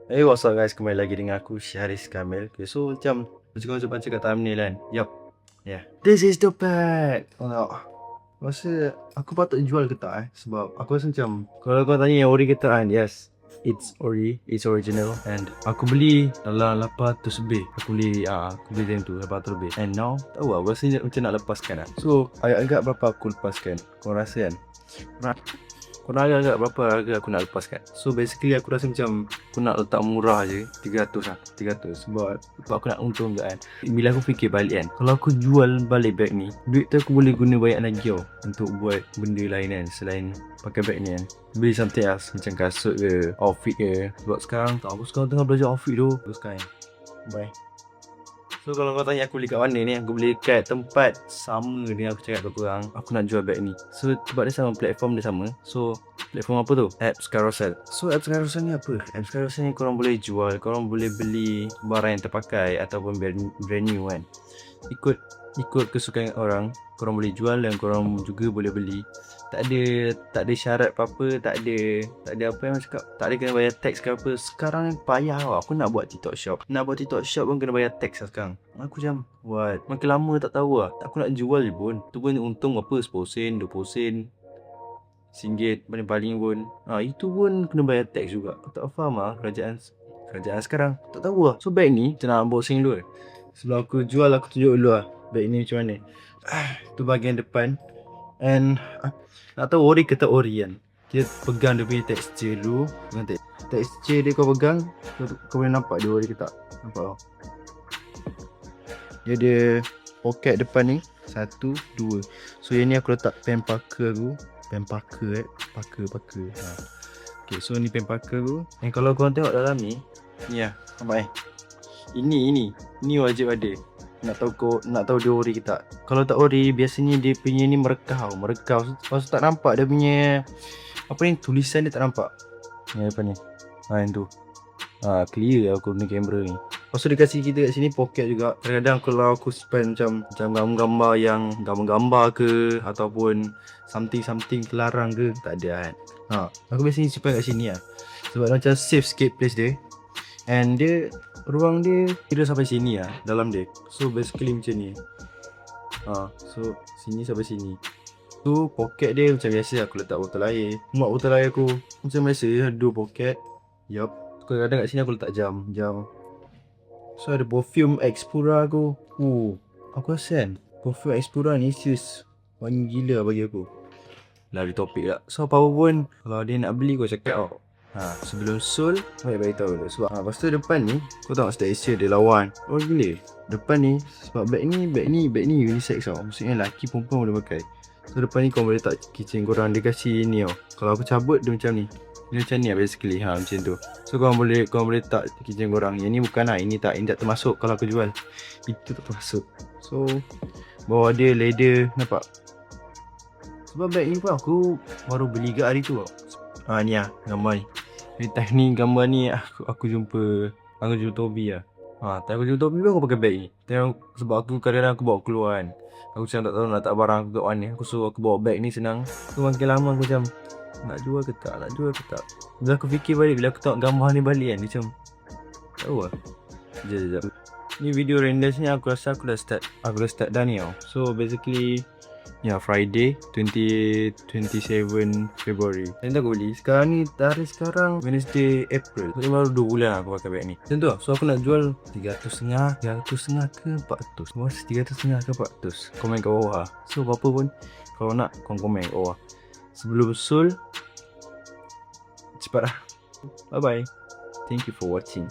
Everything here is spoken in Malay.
Hey, what's up guys, kembali lagi dengan aku Syaris Kamil. Okay, so macam kau baca kat thumbnail kan. Yup. Yeah, this is the pack. Rasa aku patut jual ke tak sebab aku rasa macam kalau kau tanya yang ori ke tak kan, yes, it's ori, it's original. And aku beli dalam 800 lebih. Aku beli time tu 800 lebih. And now tahu lah, aku rasa macam nak lepaskan lah. So agak-agak berapa aku lepaskan? Kau rasa kan? Kau nak agak berapa harga aku nak lepaskan? So basically aku rasa macam aku nak letak murah je, 300 lah, 300 sebab aku nak untung juga kan. Bila aku fikir balik kan, kalau aku jual balik bag ni, duit tu aku boleh guna banyak lagi untuk buat benda lain kan, selain pakai bag ni kan. Beli something else macam kasut ke, outfit ke. Sebab sekarang aku sekarang tengah belajar outfit tu. Terus sekarang bye. So kalau kau tanya aku beli kat mana ni, aku beli kat tempat sama dengan aku cakap kat korang, aku nak jual bag ni. So tempat dia sama, platform dia sama. So platform apa tu? Apps Carousel. So apps Carousel ni apa? Apps Carousel ni korang boleh jual, korang boleh beli barang yang terpakai ataupun brand new kan. Ikut kesukaan orang, korang boleh jual dan korang juga boleh beli. Tak ada syarat apa-apa, tak ada apa yang cakap, tak ada kena bayar tax ke apa. Sekarang ni payah tau. Aku nak buat TikTok shop. Nak buat TikTok shop pun kena bayar tax lah sekarang. Aku macam, what? Makin lama tak tahu lah. Aku nak jual je pun. Tu pun untung apa, 10 sen, 20 sen, RM1 paling-paling pun. Itu pun kena bayar tax juga. Aku tak faham lah kerajaan sekarang. Tak tahu lah. So bag ni, kita nak unboxing dulu. Sebelum aku jual, aku tunjuk dulu lah bag ni macam mana. Tu bahagian depan. And nak tahu ori ke tak ori kan, kita pegang dia punya texture dulu. Pegang texture dia, kau pegang, kau boleh nampak dia ori ke tak. Nampak tau. Dia ada poket depan ni, 1, 2. So yang ni aku letak pen parker aku. Pen parker Parker. Okay, so ni pen parker aku. And kalau korang tengok dalam ni lah, nampak Ini wajib ada. Nak tahu dia ori ke tak. Kalau tak ori, biasanya dia punya ni merekau. Lepas tu tak nampak dia punya apa ni, tulisan dia tak nampak. Ni apa ni? Yang tu. Clear lah aku guna kamera ni. Lepas tu dia kasi kita kat sini poket juga. Kadang-kadang kalau aku spend macam gambar-gambar ke ataupun something terlarang ke, tak ada kan. Aku biasanya simpan kat sini lah. Sebab macam safe sikit place dia. And dia, ruang dia kira sampai sini lah dalam dia. So basically macam ni. So sini sampai sini. Tu poket dia macam biasa aku letak botol air. Mak botol air aku macam biasa, 2 poket. Yup. Kadang-kadang kat sini aku letak jam. So ada perfume Expura aku. Aku rasa kan perfume Expura ni serius wangi gila bagi aku. Lari topik tak. So apa pun, kalau dia nak beli kau cakap tau. Sebelum sol, baik tahu dulu. Sebab lepas tu depan ni, kau tengok Stacia dia lawan. Oh gila. Depan ni, sebab bag ni unisex tau. Maksudnya lelaki perempuan boleh pakai. So depan ni kau boleh letak keychain korang. Dia kasi ni tau. Kalau aku cabut dia macam ni. Dia macam ni lah basically. Macam tu. So korang boleh letak keychain korang. Yang ni bukan lah. Ini tak termasuk kalau aku jual. Itu tak termasuk. So bawah dia leather. Nampak? Sebab bag ni pun aku baru beli kat hari tu tau. Ni lah gambar ni. Teknik gambar ni aku jumpa Toby lah. Tak aku jumpa Toby pun aku pakai bag ni. Sebab aku kadang-kadang aku bawa keluar kan. Aku macam tak tahu nak letak barang aku kat mana. Aku bawa bag ni senang. So makin lama aku macam nak jual ke tak. Bila aku fikir balik, bila aku tengok gambar ni balik kan, macam tahu lah. Sekejap. Ni video rendersnya aku rasa aku dah start dah ni tau. So basically Friday 27 February. Dan aku beli. Sekarang ni tarikh sekarang Wednesday April. Jadi baru 2 bulan aku pakai bag ni. Macam tu lah. So aku nak jual 300.5 ke 400. Mas 300.5 ke 400. Komen kat bawah lah. So apa pun kalau nak korang komen kat bawah. Sebelum sol, cepat lah. Bye bye. Thank you for watching.